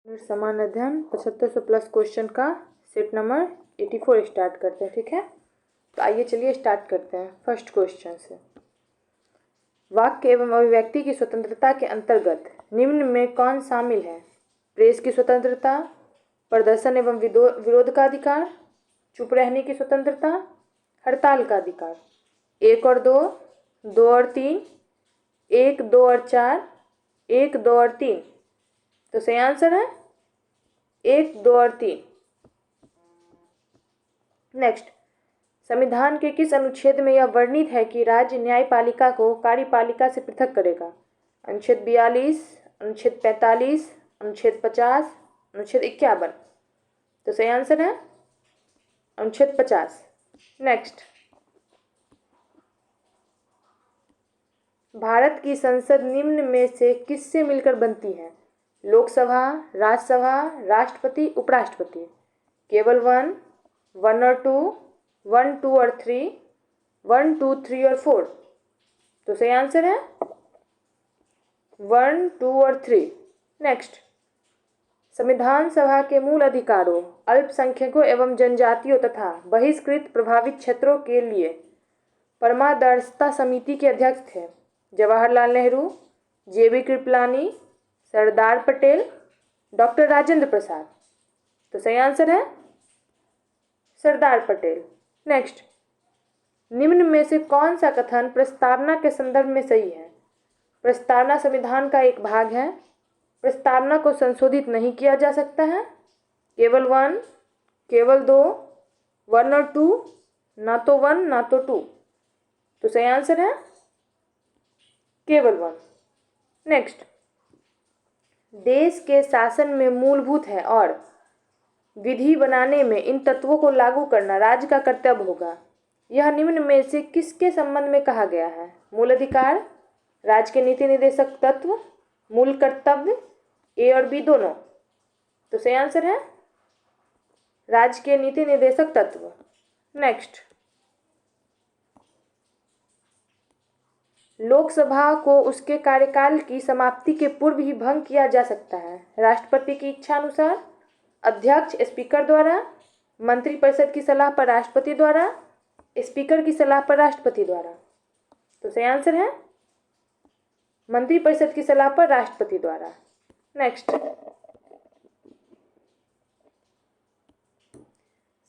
समान अध्ययन 7500 plus question का सेट नंबर 84 स्टार्ट करते हैं। ठीक है, तो आइए चलिए स्टार्ट करते हैं फर्स्ट क्वेश्चन से। वाक्य एवं अभिव्यक्ति की स्वतंत्रता के अंतर्गत निम्न में कौन शामिल है? प्रेस की स्वतंत्रता, प्रदर्शन एवं विरोध का अधिकार, चुप रहने की स्वतंत्रता, हड़ताल का अधिकार। 1 और 2, 2 और 3, 1, 2 और 4, 1, 2 और 3। तो सही आंसर है 1, 2 और 3। नेक्स्ट, संविधान के किस अनुच्छेद में यह वर्णित है कि राज्य न्यायपालिका को कार्यपालिका से पृथक करेगा? अनुच्छेद 42, अनुच्छेद 45, अनुच्छेद 50, अनुच्छेद 51। तो सही आंसर है अनुच्छेद 50। नेक्स्ट, भारत की संसद निम्न में से किससे मिलकर बनती है? लोकसभा, राज्यसभा, राष्ट्रपति, उपराष्ट्रपति। केवल 1, 1 और 2, 1, 2 और 3, 1, 2, 3 और 4। तो सही आंसर है 1, 2 और 3। नेक्स्ट, संविधान सभा के मूल अधिकारों, अल्पसंख्यकों एवं जनजातियों तथा बहिष्कृत प्रभावित क्षेत्रों के लिए परमादर्शिता समिति के अध्यक्ष थे? Jawaharlal Nehru, JB Kripalani, Sardar Patel, doctor Rajendra Prasad. तो सही आंसर है सरदार पटेल। नेक्स्ट, निम्न में से कौन सा कथन प्रस्तावना के संदर्भ में सही है? प्रस्तावना संविधान का एक भाग है, प्रस्तावना को संशोधित नहीं किया जा सकता है। केवल 1, केवल 2, 1 और 2, ना तो 1 ना तो 2। तो सही आंसर है केवल 1। नेक्स्ट, देश के शासन में मूलभूत है और विधि बनाने में इन तत्वों को लागू करना राज्य का कर्तव्य होगा। यह निम्न में से किसके संबंध में कहा गया है? मूल अधिकार, राज्य के नीति निर्देशक तत्व, मूल कर्तव्य, A और B दोनों। तो सही आंसर है राज्य के नीति निर्देशक तत्व। नेक्स्ट, लोकसभा को उसके कार्यकाल की समाप्ति के पूर्व ही भंग किया जा सकता है। राष्ट्रपति की इच्छा अनुसार, अध्यक्ष स्पीकर द्वारा, मंत्रिपरिषद की सलाह पर राष्ट्रपति द्वारा, स्पीकर की सलाह पर राष्ट्रपति द्वारा। तो सही आंसर है मंत्रिपरिषद की सलाह पर राष्ट्रपति द्वारा। नेक्स्ट,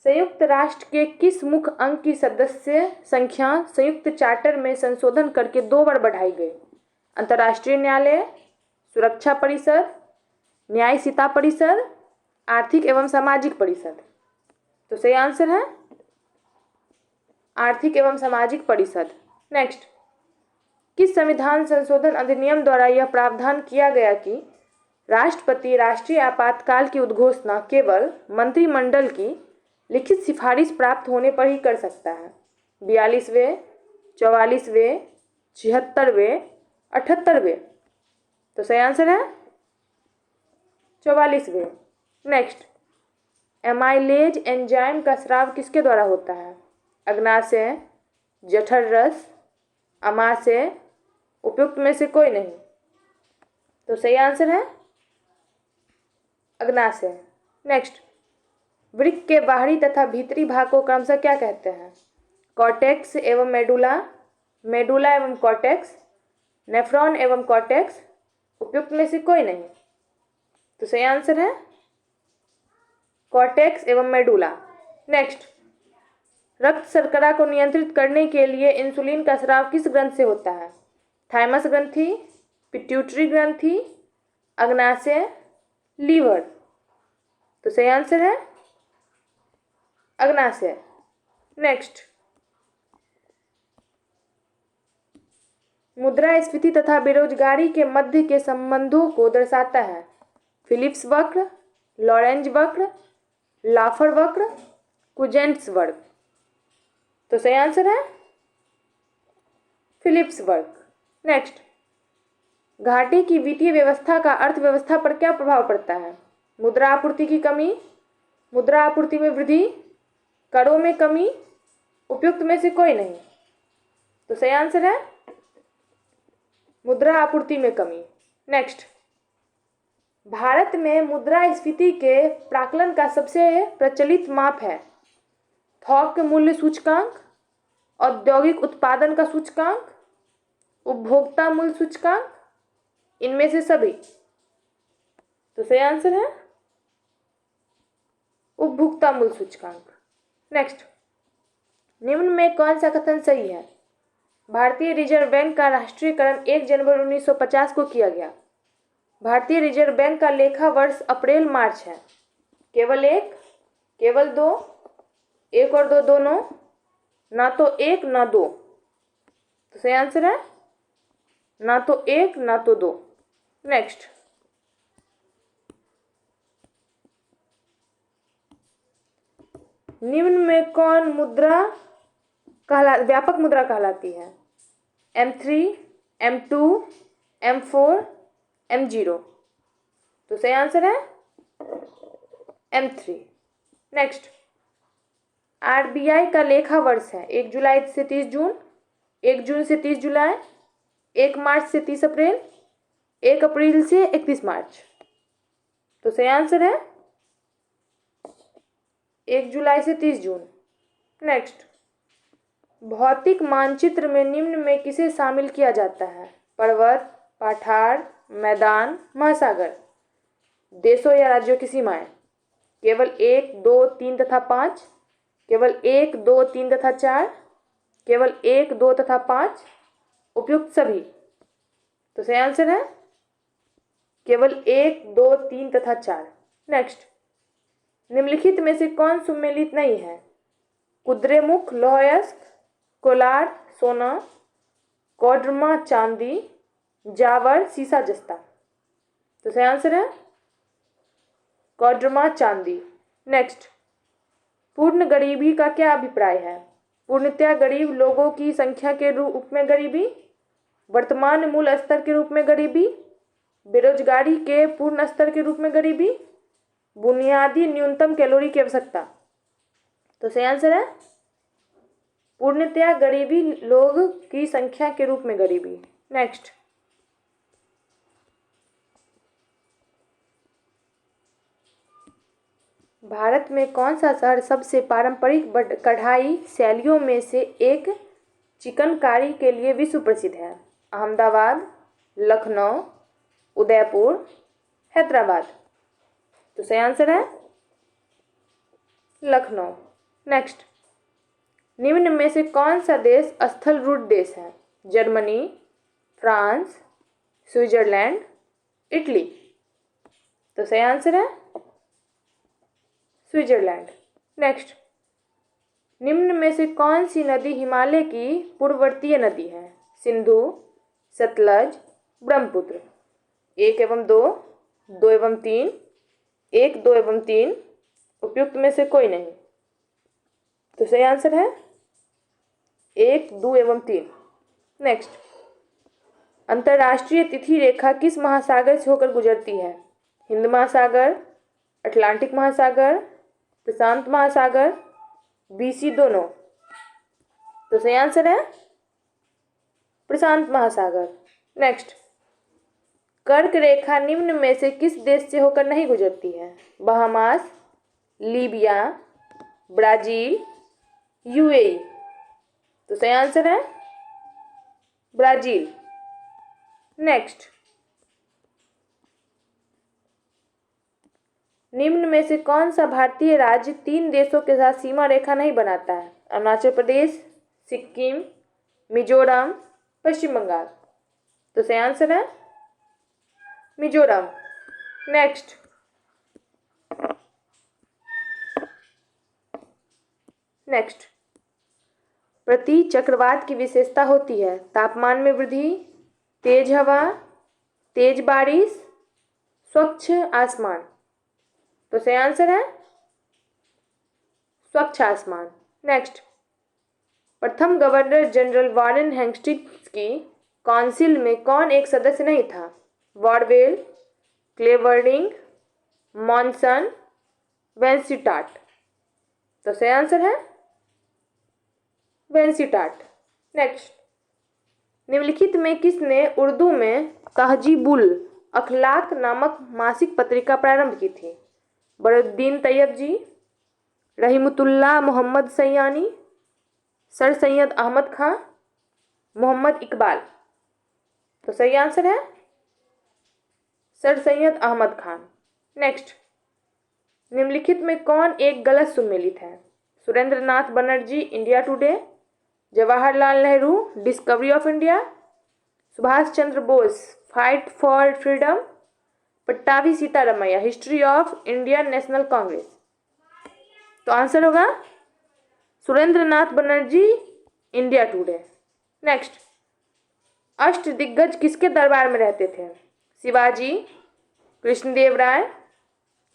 संयुक्त राष्ट्र के किस मुख्य अंग की सदस्य संख्या संयुक्त चार्टर में संशोधन करके 2 बार बढ़ाई गई? अंतर्राष्ट्रीय न्यायालय, सुरक्षा परिषद, न्यायिकता परिषद, आर्थिक एवं सामाजिक परिषद। तो सही आंसर है आर्थिक एवं सामाजिक परिषद। नेक्स्ट, किस संविधान संशोधन अधिनियम द्वारा यह प्रावधान किया गया कि राष्ट्रपति राष्ट्रीय आपातकाल की उद्घोषणा केवल मंत्रिमंडल की लिखित सिफारिश प्राप्त होने पर ही कर सकता है? 42वें, 44वें, 76वें, 78वें। तो सही आंसर है 44वें। नेक्स्ट, एमाइलेज एंजाइम का स्राव किसके द्वारा होता है? अग्नाशय, जठर रस, अमाशय, उपयुक्त में से कोई नहीं। तो सही आंसर है अग्नाशय। नेक्स्ट, वृक्क के बाहरी तथा भीतरी भाग को क्रमशः क्या कहते हैं? कॉर्टेक्स एवं मेडुला, मेडुला एवं कॉर्टेक्स, नेफ्रॉन एवं कॉर्टेक्स, उपयुक्त में से कोई नहीं। तो सही आंसर है कॉर्टेक्स एवं मेडुला। नेक्स्ट, रक्त शर्करा को नियंत्रित करने के लिए इंसुलिन का स्राव किस ग्रंथि से होता है? थाइमस ग्रंथि, पिट्यूटरी ग्रंथि, अग्नाशय, लीवर। तो सही आंसर है अग्नाशय। नेक्स्ट, मुद्रास्फीति तथा बेरोजगारी के मध्य के संबंधों को दर्शाता है? फिलिप्स वक्र, लॉरेंज वक्र, लाफर वक्र, कुजेंट्स वक्र। तो सही आंसर है फिलिप्स वक्र। नेक्स्ट, घाटे की वित्तीय व्यवस्था का अर्थव्यवस्था पर क्या प्रभाव पड़ता है? मुद्रा आपूर्ति की कमी, मुद्रा आपूर्ति में वृद्धि, करों में कमी, उपयुक्त में से कोई नहीं। तो सही आंसर है मुद्रा आपूर्ति में कमी। नेक्स्ट, भारत में मुद्रास्फीति के प्राकलन का सबसे प्रचलित माप है थोक मूल्य सूचकांक, औद्योगिक उत्पादन का सूचकांक, उपभोक्ता मूल्य सूचकांक, इनमें से सभी। तो सही आंसर है उपभोक्ता मूल्य सूचकांक। नेक्स्ट, निम्न में कौन सा कथन सही है? भारतीय रिजर्व बैंक का राष्ट्रीयकरण 1 जनवरी 1950 को किया गया। भारतीय रिजर्व बैंक का लेखा वर्ष अप्रैल मार्च है। केवल एक, केवल दो, एक और दो दोनों, ना तो एक ना दो। तो सही आंसर है ना तो एक ना तो दो। नेक्स्ट, निम्न में कौन मुद्रा व्यापक मुद्रा कहलाती है? M3, M2, M4, M0। तो सही आंसर है M3। नेक्स्ट, RBI का लेखा वर्ष है 1 जुलाई से 30 जून, 1 जून से 30 जुलाई, 1 मार्च से 30 अप्रैल, 1 अप्रैल से 31 मार्च। तो सही आंसर है 1 जुलाई से 30 जून। नेक्स्ट, भौतिक मानचित्र में निम्न में किसे शामिल किया जाता है? पर्वत, पठार, मैदान, महासागर, देशों या राज्यों की सीमाएं। केवल 1, 2, 3 तथा 5, केवल 1, 2, 3 तथा 4, केवल 1, 2 तथा 5, उपयुक्त सभी। तो सही आंसर है केवल 1, 2, 3 तथा 4। नेक्स्ट, निम्नलिखित में से कौन सुमेलित नहीं है? कुद्रेमुख लौह अयस्क, कोलार सोना, कोडरमा चांदी, जावर सीसा जस्ता। तो सही आंसर है कोडरमा चांदी। नेक्स्ट, पूर्ण गरीबी का क्या अभिप्राय है? पूर्णतया गरीब लोगों की संख्या के रूप में गरीबी, वर्तमान मूल स्तर के रूप में गरीबी, बेरोजगारी के पूर्ण स्तर के रूप में गरीबी, बुनियादी न्यूनतम कैलोरी की आवश्यकता। तो सही आंसर है पूर्णतया गरीबी लोग की संख्या के रूप में गरीबी। नेक्स्ट, भारत में कौन सा शहर सबसे पारंपरिक कढ़ाई शैलियों में से एक चिकनकारी के लिए विश्व प्रसिद्ध है? अहमदाबाद, लखनऊ, उदयपुर, हैदराबाद। तो सही आंसर है लखनऊ। नेक्स्ट, निम्न में से कौन सा देश स्थल रूट देश है? Germany, France, Switzerland, Italy. तो सही आंसर है स्विट्जरलैंड। नेक्स्ट, निम्न में से कौन सी नदी हिमालय की पूर्ववर्तीय नदी है? सिंधु, सतलज, ब्रह्मपुत्र। 1 एवं 2, 2 एवं 3, 1, 2 एवं 3, उपयुक्त में से कोई नहीं। तो सही आंसर है 1, 2 एवं 3। नेक्स्ट, अंतर्राष्ट्रीय तिथि रेखा किस महासागर से होकर गुजरती है? हिंद महासागर, अटलांटिक महासागर, प्रशांत महासागर, BC दोनों। तो सही आंसर है प्रशांत महासागर। नेक्स्ट, कर्क रेखा निम्न में से किस देश से होकर नहीं गुजरती है? Bahamas, Libya, Brazil, UAE। तो सही आंसर है ब्राजील। नेक्स्ट, निम्न में से कौन सा भारतीय राज्य 3 देशों के साथ सीमा रेखा नहीं बनाता है? अरुणाचल प्रदेश, सिक्किम, मिजोरम, पश्चिम बंगाल। तो सही आंसर है मिजोरम। नेक्स्ट, प्रति चक्रवात की विशेषता होती है तापमान में वृद्धि, तेज हवा, तेज बारिश, स्वच्छ आसमान। तो सही आंसर है स्वच्छ आसमान। नेक्स्ट, प्रथम गवर्नर जनरल वॉरेन हेस्टिंग्स की काउंसिल में कौन एक सदस्य नहीं था? वॉरवेल, क्लेवर्डिंग, मॉनसन, वेंसिटाट। तो सही आंसर है वेंसिटाट। नेक्स्ट, निम्नलिखित में किसने उर्दू में तहजीबुल अखलाक नामक मासिक पत्रिका प्रारंभ की थी? बदरुद्दीन तैयब जी, रहीमतुल्लाह मोहम्मद सैयानी, सर सैयद अहमद खां, मोहम्मद इकबाल? तो सही आंसर है सर सैयद अहमद खान। नेक्स्ट, निम्नलिखित में कौन एक गलत सुमेलित है? Surendra Nath Banerjee, India Today, Jawaharlal Nehru, Discovery of India, Subhash Chandra Bose, fight for freedom, Pattabhi Sitaramayya, history of Indian National Congress? तो आंसर होगा Surendra Nath Banerjee, India Today. Next, अष्ट दिग्गज किसके दरबार में रहते थे? शिवाजी, कृष्णदेव राय,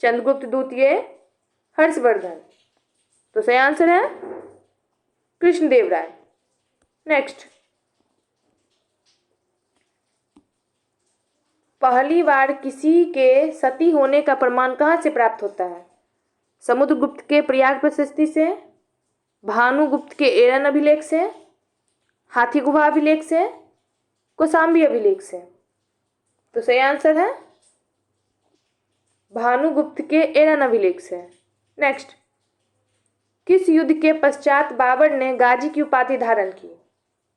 चंद्रगुप्त द्वितीय, हर्षवर्धन? तो सही आंसर है कृष्णदेव राय। नेक्स्ट, पहली बार किसी के सती होने का प्रमाण कहाँ से प्राप्त होता है? समुद्रगुप्त के प्रयाग प्रशस्ति से, भानुगुप्त के एरन अभिलेख से, हाथी गुहा अभिलेख से, कौशाम्बी अभिलेख से? तो सही आंसर है भानुगुप्त के एरन अभिलेख से। नेक्स्ट, किस युद्ध के पश्चात बाबर ने गाजी की उपाधि धारण की?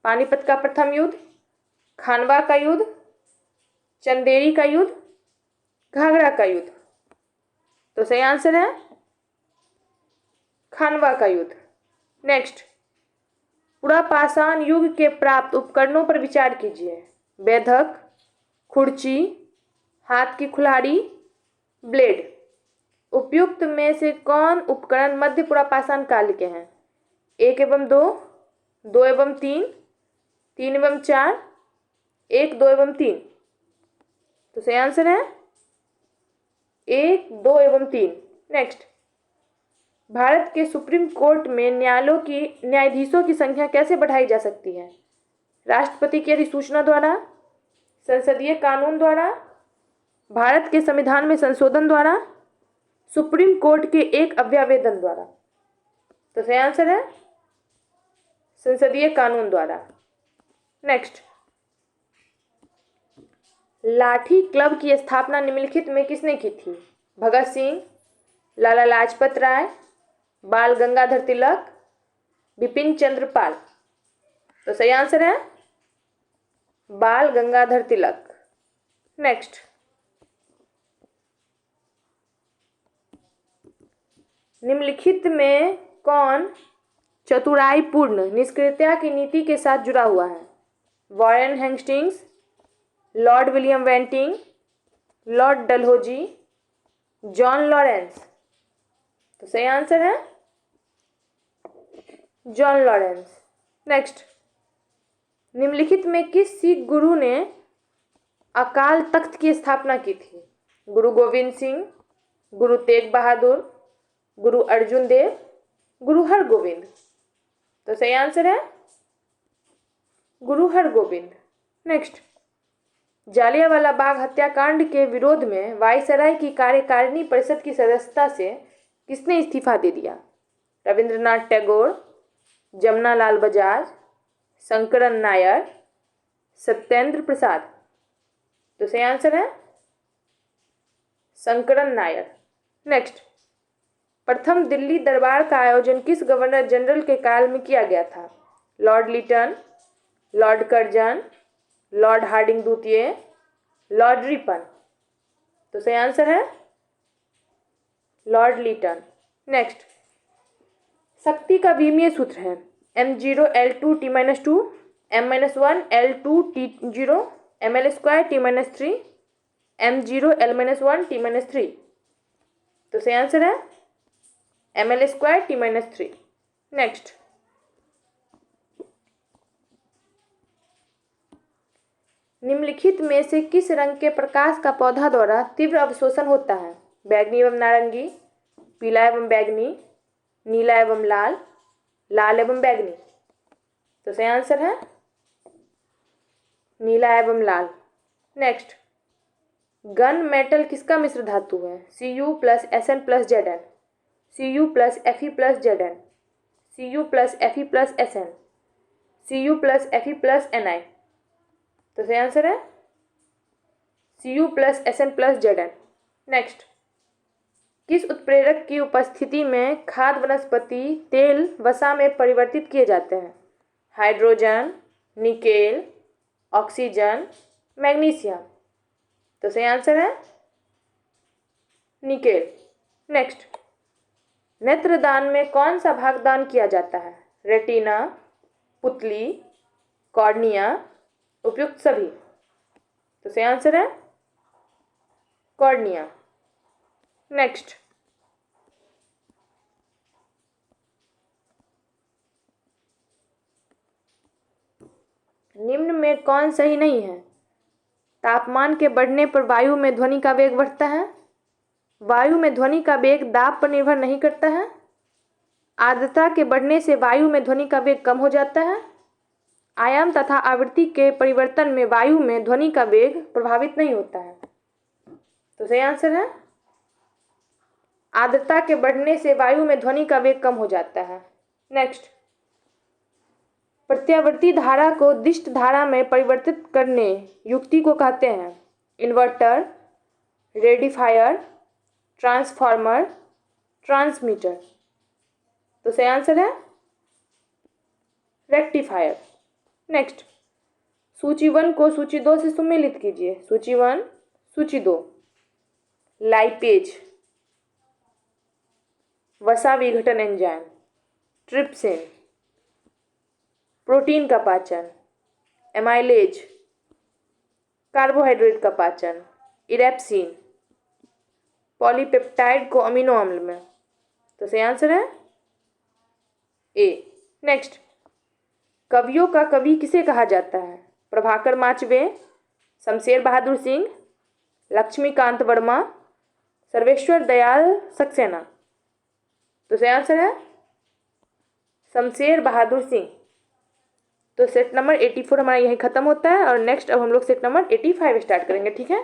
पानीपत का प्रथम युद्ध, खानवा का युद्ध, चंदेरी का युद्ध, घाघरा का युद्ध? तो सही आंसर है खानवा का युद्ध। नेक्स्ट, पुरापाषाण युग के प्राप्त उपकरणों पर विचार कीजिए। बेधक, खुरची, हाथ की कुल्हाड़ी, ब्लेड? उपयुक्त में से कौन उपकरण मध्य पुरापाषाण काल के हैं? 1 एवं 2, 2 एवं 3, 3 एवं 4, 1, 2 एवं 3? तो सही आंसर है 1, 2 एवं 3। नेक्स्ट, भारत के सुप्रीम कोर्ट में न्यायाधीशों की संख्या कैसे बढ़ाई जा सकती है? राष्ट्रपति की अधिसूचना द्वारा, संसदीय कानून द्वारा, भारत के संविधान में संशोधन द्वारा, सुप्रीम कोर्ट के एक अभ्यावेदन द्वारा? तो सही आंसर है संसदीय कानून द्वारा। नेक्स्ट, लाठी क्लब की स्थापना निम्नलिखित में किसने की थी? भगत सिंह, लाला लाजपत राय, बाल गंगाधर तिलक, बिपिन चंद्र पाल? तो सही आंसर है बाल गंगाधर तिलक। नेक्स्ट, निम्नलिखित में कौन चतुराईपूर्ण निष्क्रियता की नीति के साथ जुड़ा हुआ है? Warren Hastings, Lord William Bentinck, Lord Dalhousie, John Lawrence? तो सही आंसर है जॉन लॉरेंस। नेक्स्ट, निम्नलिखित में किस सिख गुरु ने अकाल तख्त की स्थापना की थी? गुरु गोविंद सिंह, गुरु तेग बहादुर, गुरु अर्जुन देव, गुरु हरगोविंद? तो सही आंसर है गुरु हरगोविंद। नेक्स्ट, जालियांवाला बाग हत्याकांड के विरोध में वायसराय की कार्यकारिणी परिषद की सदस्यता से किसने इस्तीफा दे दिया? रविंद्रनाथ टैगोर, जमनालाल बजाज, शंकरन नायर, सत्येंद्र प्रसाद? तो सही आंसर है शंकरन नायर। नेक्स्ट, प्रथम दिल्ली दरबार का आयोजन किस गवर्नर जनरल के काल में किया गया था? Lord Lytton, Lord Curzon, Lord Hardinge द्वितीय, लॉर्ड रिपन? तो सही आंसर है लॉर्ड लिटन। नेक्स्ट, शक्ति का विमीय सूत्र है m0 L2 T-2, m-1 L2 T0, ml² T-3, m0 L-1 T-3? तो सही आंसर है ml² T-3। नेक्स्ट, निम्नलिखित में से किस रंग के प्रकाश का पौधा द्वारा तीव्र अवशोषण होता है? बैगनी एवं नारंगी, पीला एवं बैगनी, नीला एवं लाल, लाल एवं बैगनी? तो सही आंसर है नीला एवं लाल। नेक्स्ट, गन मेटल किसका मिश्र धातु है? Cu + Sn + Zn, Cu + Fe + Zn, Cu + Fe + Sn, Cu + Fe + Ni? तो सही आंसर है Cu+Sn+Zn। नेक्स्ट, किस उत्प्रेरक की उपस्थिति में खाद्य वनस्पति तेल वसा में परिवर्तित किए जाते हैं? Hydrogen, nickel, oxygen, magnesium. तो सही आंसर है निकेल। नेक्स्ट, नेत्रदान में कौन सा भाग दान किया जाता है? रेटिना, पुतली, कॉर्निया, उपयुक्त सभी। तो सही आंसर है कॉर्निया। नेक्स्ट, निम्न में कौन सही नहीं है? तापमान के बढ़ने पर वायु में ध्वनि का वेग बढ़ता है। वायु में ध्वनि का वेग दाब पर निर्भर नहीं करता है। आर्द्रता के बढ़ने से वायु में ध्वनि का वेग कम हो जाता है। आयाम तथा आवृत्ति के परिवर्तन में वायु में ध्वनि का वेग प्रभावित नहीं होता है। तो सही आंसर है आर्द्रता के बढ़ने से वायु में ध्वनि का वेग कम हो जाता है। नेक्स्ट, प्रत्यावर्ती धारा को दिष्ट धारा में परिवर्तित करने युक्ति को कहते हैं? Inverter, rectifier, transformer, transmitter. तो सही आंसर है रेक्टिफायर। नेक्स्ट, सूची 1 को सूची 2 से सम्मिलित कीजिए। सूची 1, सूची 2। लाइपेज, वसा विघटन एंजाइम, ट्रिप्सिन, प्रोटीन का पाचन, एमाइलेज, कार्बोहाइड्रेट का पाचन, इरेप्सिन, पॉलीपेप्टाइड को अमीनो अम्ल में। तो सही आंसर है ए। नेक्स्ट, कवियों का कवि किसे कहा जाता है? प्रभाकर माचवे, शमशेर बहादुर सिंह, लक्ष्मीकांत वर्मा, सर्वेश्वर दयाल सक्सेना। तो सही आंसर है शमशेर बहादुर सिंह। तो सेट नंबर 84 हमारा यहीं ख़त्म होता है और नेक्स्ट अब हम लोग सेट नंबर 85 स्टार्ट करेंगे। ठीक है,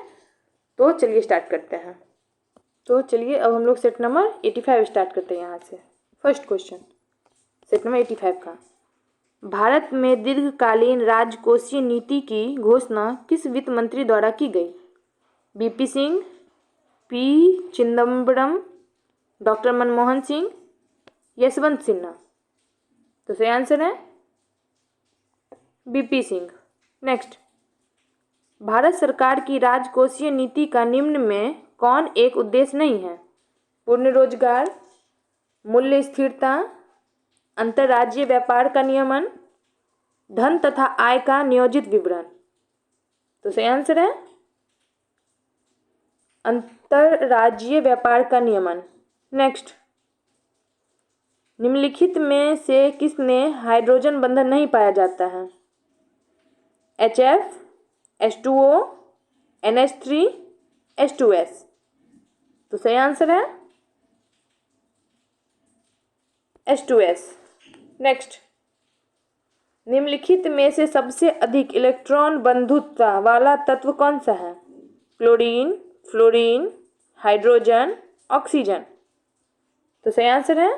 तो चलिए स्टार्ट करते हैं। तो चलिए अब हम लोग सेट नंबर 85 स्टार्ट करते हैं यहाँ से। फर्स्ट क्वेश्चन सेट नंबर 85 का, भारत में दीर्घकालीन राजकोषीय नीति की घोषणा किस वित्त मंत्री द्वारा की गई? BP Singh, P Chidambaram, doctor Manmohan Singh, Yashwant Sinha. तो सही आंसर है बीपी सिंह। नेक्स्ट, भारत सरकार की राजकोषीय नीति का निम्न में कौन एक उद्देश्य नहीं है? पूर्ण रोजगार, मूल्य स्थिरता, अंतर्राज्यीय व्यापार का नियमन, धन तथा आय का नियोजित विवरण। तो सही आंसर है अंतर्राज्यीय व्यापार का नियमन। नेक्स्ट, निम्नलिखित में से किसमें हाइड्रोजन बंधन नहीं पाया जाता है? HF, H2O, NH3, H2S। तो सही आंसर है H2S। नेक्स्ट, निम्नलिखित में से सबसे अधिक इलेक्ट्रॉन बंधुता वाला तत्व कौन सा है? Chlorine, fluorine, hydrogen, oxygen. तो सही आंसर है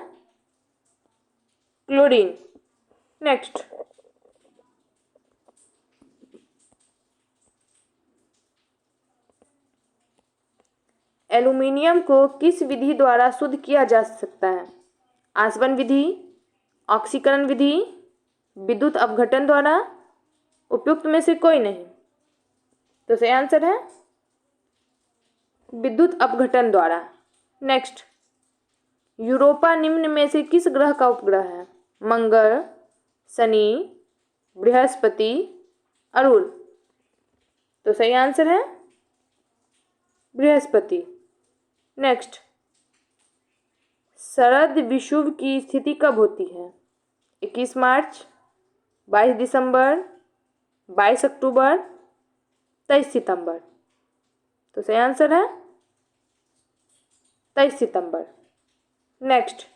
क्लोरीन। नेक्स्ट, एल्यूमीनियम को किस विधि द्वारा शुद्ध किया जा सकता है? आसवन विधि, ऑक्सीकरण विधि, विद्युत अपघटन द्वारा, उपयुक्त में से कोई नहीं। तो सही आंसर है विद्युत अपघटन द्वारा। नेक्स्ट, यूरोपा निम्न में से किस ग्रह का उपग्रह है? मंगल, शनि, बृहस्पति, अरुण। तो सही आंसर है बृहस्पति। नेक्स्ट, शरद विषुव की स्थिति कब होती है? 21 मार्च, 22 दिसंबर, 22 अक्टूबर, 23 सितंबर। तो सही आंसर है 23 सितंबर। नेक्स्ट,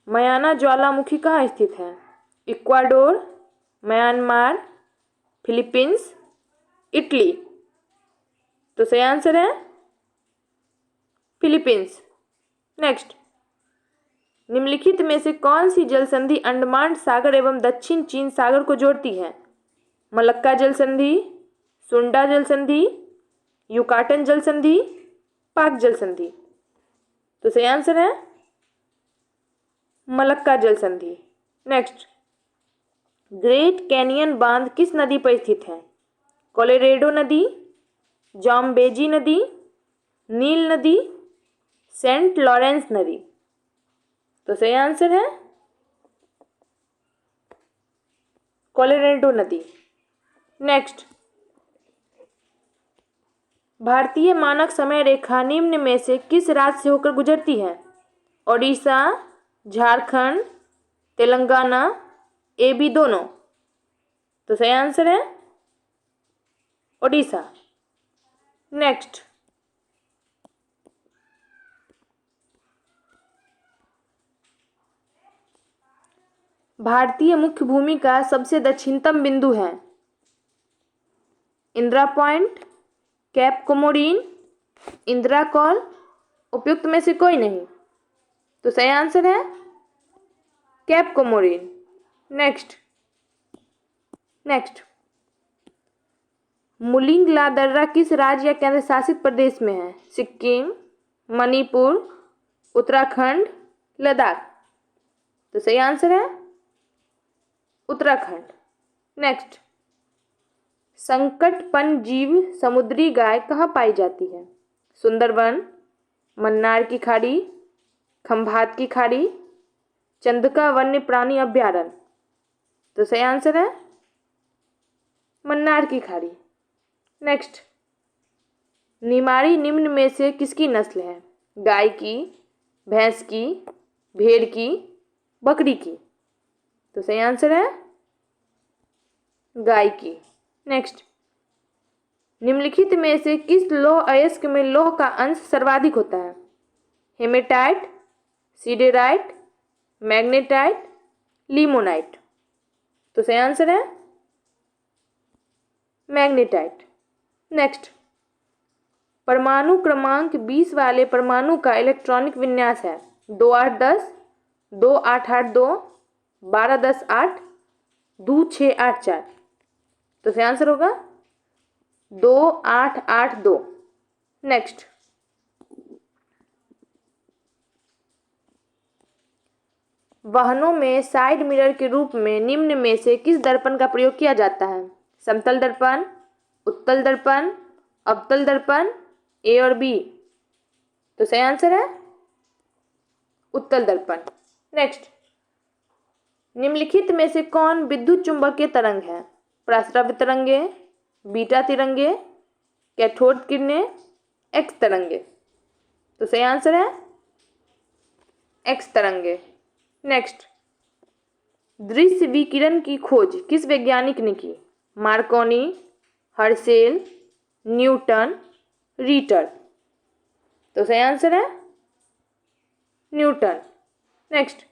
मयाना ज्वालामुखी कहाँ स्थित है? Ecuador, Myanmar, Philippines, Italy. तो सही आंसर है फिलीपींस। नेक्स्ट, निम्नलिखित में से कौन सी जल संधि अंडमान सागर एवं दक्षिण चीन सागर को जोड़ती है? मलक्का जल संधि, सुंडा जल संधि, युकाटन जल संधि, पाक जल संधि। तो सही आंसर है मलक्का जल संधि। नेक्स्ट, ग्रेट कैनियन बांध किस नदी पर स्थित है? कोलोरेडो नदी, जाम्बेजी नदी, नील नदी, सेंट लॉरेंस नदी। तो सही आंसर है कोलोरेडो नदी। नेक्स्ट, भारतीय मानक समय रेखा निम्न में से किस राज्य से होकर गुजरती है? ओडिशा, झारखंड, तेलंगाना, ए बी दोनों। तो सही आंसर है ओडिशा। नेक्स्ट, भारतीय मुख्य भूमि का सबसे दक्षिणतम बिंदु है? Indira point, cap Comorin, Indira call, उपयुक्त में से कोई नहीं। तो सही आंसर है कैप कोमोरिन। नेक्स्ट, मुलिंग ला दर्रा किस राज्य या केंद्र शासित प्रदेश में है? सिक्किम, मणिपुर, उत्तराखंड, लद्दाख। तो सही आंसर है उत्तराखंड। नेक्स्ट, संकटपन जीव समुद्री गाय कहाँ पाई जाती है? सुंदरबन, मन्नार की खाड़ी, खंभात की खाड़ी, चंदका वन्य प्राणी अभ्यारण्य। तो सही आंसर है मन्नार की खाड़ी। नेक्स्ट, निमाड़ी निम्न में से किसकी नस्ल है? गाय की, भैंस की, भेड़ की, बकरी की। तो सही आंसर है गाय की। नेक्स्ट, निम्नलिखित में से किस लौह अयस्क में लौह का अंश सर्वाधिक होता है? Haematite, siderite, magnetite, limonite. तो सही आंसर है मैग्नेटाइट। नेक्स्ट, परमाणु क्रमांक 20 वाले परमाणु का इलेक्ट्रॉनिक विन्यास है? 2810, 2882, 1210-8, 2684। तो सही आंसर होगा 2882। नेक्स्ट, वाहनों में साइड मिरर के रूप में निम्न में से किस दर्पण का प्रयोग किया जाता है? समतल दर्पण, उत्तल दर्पण, अवतल दर्पण, ए और बी। तो सही आंसर है उत्तल दर्पण। नेक्स्ट, निम्नलिखित में से कौन विद्युत चुंबकीय तरंग है? प्रस्रव्य तरंगे, बीटा तिरंगे, कैथोड किरणें, एक्स तरंगे। तो सही आंसर है एक्स तरंगे। नेक्स्ट, दृश्य विकिरण की खोज किस वैज्ञानिक ने की? Markovnikov, Herschel, Newton, रीटर। तो सही आंसर है न्यूटन। नेक्स्ट,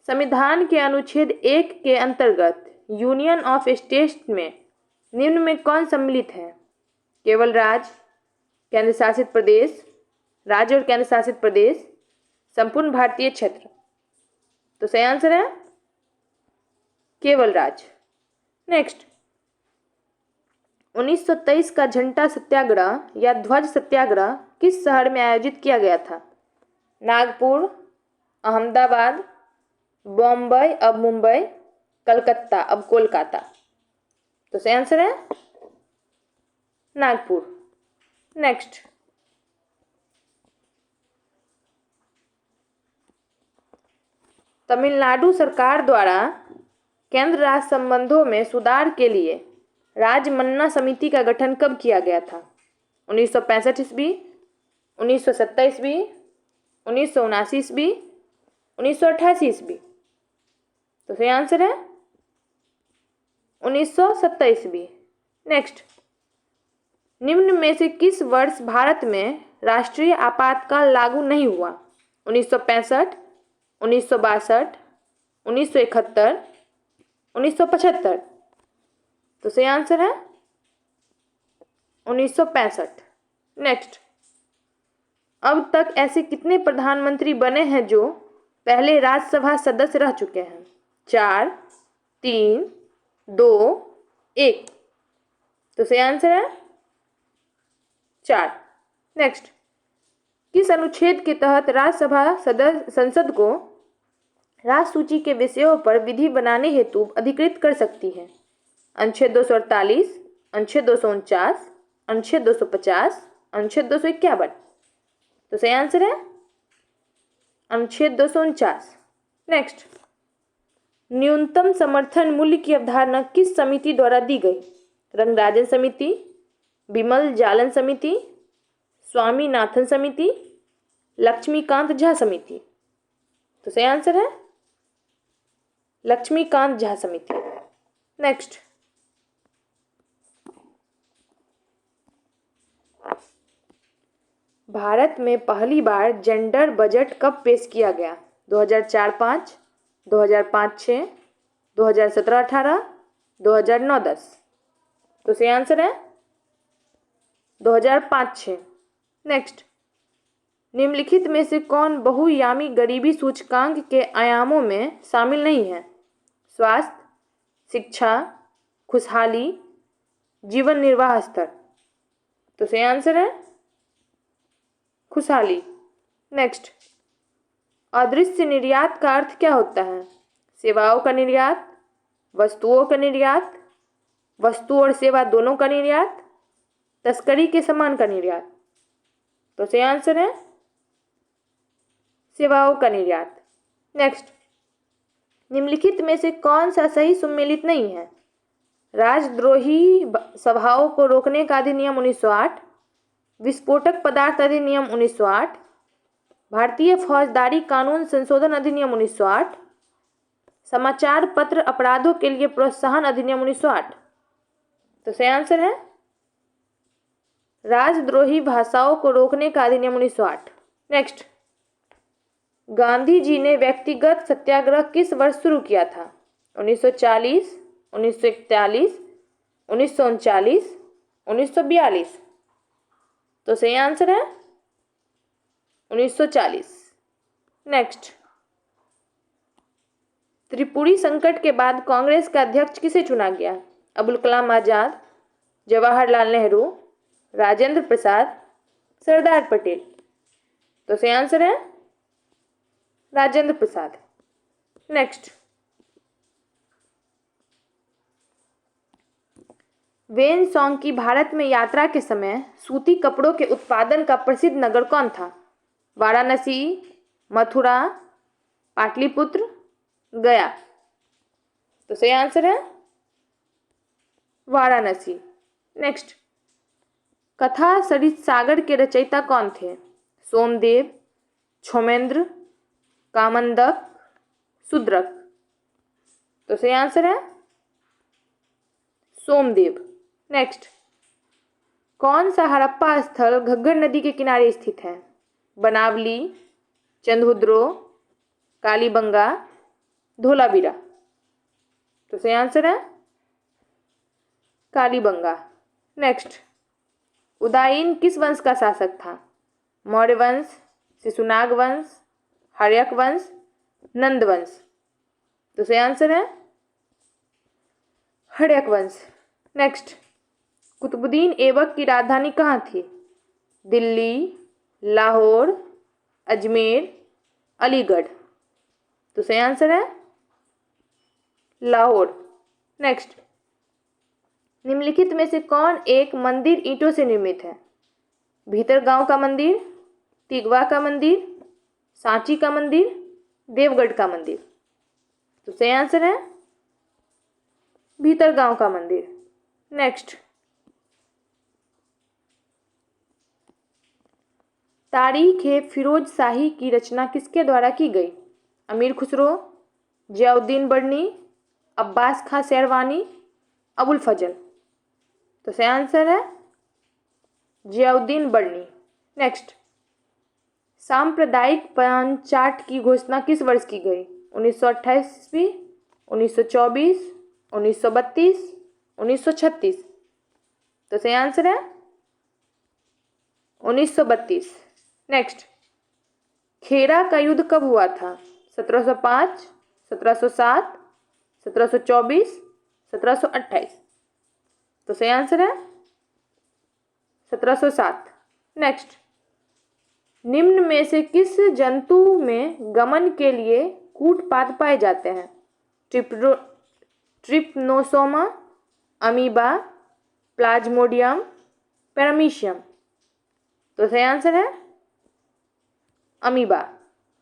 संविधान के अनुच्छेद 1 के अंतर्गत यूनियन ऑफ स्टेट्स में निम्न में कौन सम्मिलित है? केवल राज्य, केंद्र शासित प्रदेश, राज्य और केंद्र शासित प्रदेश, संपूर्ण भारतीय क्षेत्र। तो सही आंसर है केवल राज्य। नेक्स्ट, 1923 का झंडा सत्याग्रह या ध्वज सत्याग्रह किस शहर में आयोजित किया गया था? नागपुर, अहमदाबाद, बॉम्बे अब मुंबई, कलकत्ता अब कोलकाता। तो सही आंसर है नागपुर। नेक्स्ट, तमिलनाडु सरकार द्वारा केंद्र राज्य संबंधों में सुधार के लिए राज्य मन्ना समिति का गठन कब किया गया था? 1965 ईस्वी, 1927 ईस्वी, 1979 ईस्वी, 1988 ईस्वी। तो सही आंसर है 1927 ईस्वी। नेक्स्ट, निम्न में से किस वर्ष भारत में राष्ट्रीय आपातकाल लागू नहीं हुआ? 1965, 1962, 1971, 1975। तो सही आंसर है 1965। नेक्स्ट, अब तक ऐसे कितने प्रधानमंत्री बने हैं जो पहले राज्यसभा सदस्य रह चुके हैं? 4, 3, 2, 1। तो सही आंसर है 4। नेक्स्ट, किस अनुच्छेद के तहत राज्यसभा संसद को राज्य सूची के विषयों पर विधि बनाने हेतु अधिकृत कर सकती है? अनुच्छेद 248, अनुच्छेद 249, अनुच्छेद 250, अनुच्छेद 251। तो सही आंसर है अनुच्छेद 249। नेक्स्ट, न्यूनतम समर्थन मूल्य की अवधारणा किस समिति द्वारा दी गई? रंगराजन समिति, बिमल जालन समिति, स्वामीनाथन समिति, लक्ष्मीकांत झा समिति। तो सही आंसर है लक्ष्मीकांत झा समिति। नेक्स्ट, भारत में पहली बार जेंडर बजट कब पेश किया गया? 2004-05, 2005-06, 2017-18, 2009-10। तो सही आंसर है 2005-06। नेक्स्ट, निम्नलिखित में से कौन बहुआयामी गरीबी सूचकांक के आयामों में शामिल नहीं है? स्वास्थ्य, शिक्षा, खुशहाली, जीवन निर्वाह स्तर। तो सही आंसर है खुशहाली। नेक्स्ट, अदृश्य निर्यात का अर्थ क्या होता है? सेवाओं का निर्यात, वस्तुओं का निर्यात, वस्तु और सेवा दोनों का निर्यात, तस्करी के सामान का निर्यात। तो सही आंसर है सेवाओं का निर्यात। नेक्स्ट, निम्नलिखित में से कौन सा सही सुमेलित नहीं है? राजद्रोही सभाओं को रोकने का अधिनियम 1908, विस्फोटक पदार्थ अधिनियम 1908, भारतीय फौजदारी कानून संशोधन अधिनियम 1908, समाचार पत्र अपराधों के लिए प्रोत्साहन अधिनियम 1908। तो सही आंसर है राजद्रोही भाषाओं को रोकने का अधिनियम 1908। नेक्स्ट, गांधी जी ने व्यक्तिगत सत्याग्रह किस वर्ष शुरू किया था? 1940, 1941, 1939, 1942। तो सही आंसर है 1940। नेक्स्ट, त्रिपुरी संकट के बाद कांग्रेस का अध्यक्ष किसे चुना गया? अबुल कलाम आजाद, जवाहरलाल नेहरू, राजेंद्र प्रसाद, सरदार पटेल। तो सही आंसर है राजेंद्र प्रसाद। नेक्स्ट, वेनसोंग की भारत में यात्रा के समय सूती कपड़ों के उत्पादन का प्रसिद्ध नगर कौन था? वाराणसी, मथुरा, पाटलिपुत्र, गया। तो सही आंसर है वाराणसी। नेक्स्ट, कथा सरित सागर के रचयिता कौन थे? सोमदेव, क्षौमेंद्र, कामंदक, शूद्रक। तो सही आंसर है सोमदेव। नेक्स्ट, कौन सा हड़प्पा स्थल घग्गर नदी के किनारे स्थित है? बनावली, चंदहुद्रो, कालीबंगा, धोलावीरा। तो सही आंसर है कालीबंगा। नेक्स्ट, उदायन किस वंश का शासक था? मौर्य वंश, शिशुनाग वंश, हर्यक वंश, नंद वंश। तो सही आंसर है हर्यक वंश। नेक्स्ट, कुतुबुद्दीन ऐबक की राजधानी कहाँ थी? दिल्ली, लाहौर, अजमेर, अलीगढ़। तो सही आंसर है लाहौर। नेक्स्ट, निम्नलिखित में से कौन एक मंदिर ईंटों से निर्मित है? भीतरगांव का मंदिर, तिगवा का मंदिर, सांची का मंदिर, देवगढ़ का मंदिर। तो सही आंसर है भीतरगांव का मंदिर। नेक्स्ट, तारीख-ए-फिरोज शाही की रचना किसके द्वारा की गई? अमीर खुसरो, जियाउद्दीन बर्नी, अब्बास खां शेरवानी, अबुल फजल। तो सही आंसर है जियाउद्दीन बर्नी। नेक्स्ट, सांप्रदायिक पंचाट की घोषणा किस वर्ष की गई? 1928 ईस्वी, 1924, 1932, 1936। तो सही आंसर है 1932। नेक्स्ट, खेरा का युद्ध कब हुआ था? 1705, 1707, 1724, 1728। तो सही आंसर है 1707। नेक्स्ट, निम्न में से किस जंतु में गमन के लिए कूटपाद पाए जाते हैं? Trypanosoma, amoeba, Plasmodium, paramecium. तो सही आंसर है अमीबा।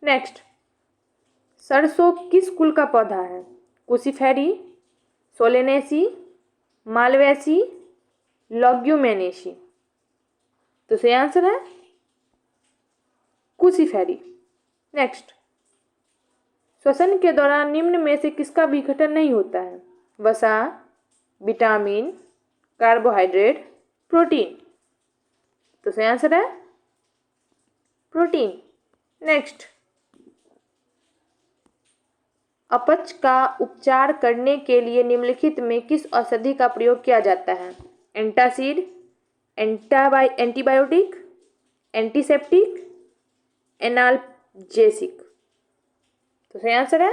नेक्स्ट, सरसों किस कुल का पौधा है? कुसिफेरी, सोलेनेसी, मालवेसी, लॉग्यूमेनेसी। तो सही आंसर है कुसिफेरी। नेक्स्ट, श्वसन के दौरान निम्न में से किसका विघटन नहीं होता है? वसा, विटामिन, कार्बोहाइड्रेट, प्रोटीन। तो सही आंसर है प्रोटीन। नेक्स्ट, अपच का उपचार करने के लिए निम्नलिखित में किस औषधि का प्रयोग किया जाता है? Antacid, antibiotic, antiseptic, analgesic. तो सही आंसर है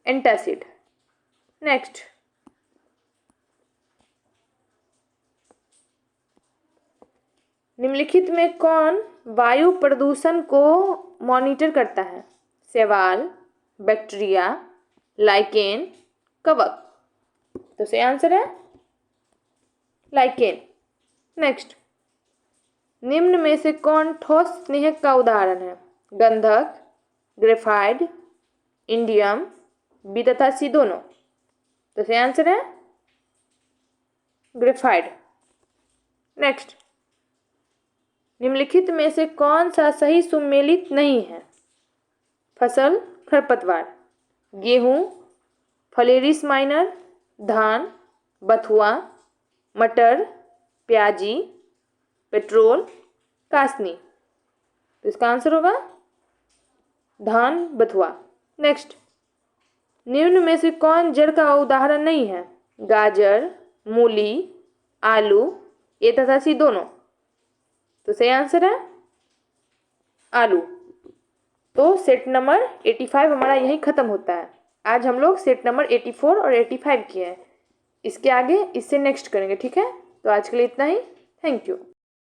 एंटासिड। नेक्स्ट, निम्नलिखित में कौन वायु प्रदूषण को मॉनिटर करता है? शैवाल, बैक्टीरिया, लाइकेन, कवक। तो सही आंसर है लाइकेन। नेक्स्ट, निम्न में से कौन ठोस स्नेहक का उदाहरण है? गंधक, ग्रेफाइट, इंडियम, बी तथा सी दोनों। तो सही आंसर है ग्रेफाइट। नेक्स्ट, निम्नलिखित में से कौन सा सही सुमेलित नहीं है? फसल, खरपतवार, गेहूं, फलेरिस माइनर, धान, बथुआ, मटर, प्याजी, पेट्रोल, कासनी। तो इसका आंसर होगा धान, बथुआ। नेक्स्ट, निम्न में से कौन जड़ का उदाहरण नहीं है? गाजर, मूली, आलू, ए तथा सी दोनों। तो सही आंसर है आलू। तो सेट नंबर 85 हमारा यहीं ख़त्म होता है। आज हम लोग सेट नंबर 84 और 85 किए हैं। इसके आगे इससे नेक्स्ट करेंगे, ठीक है? तो आज के लिए इतना ही। Thank you.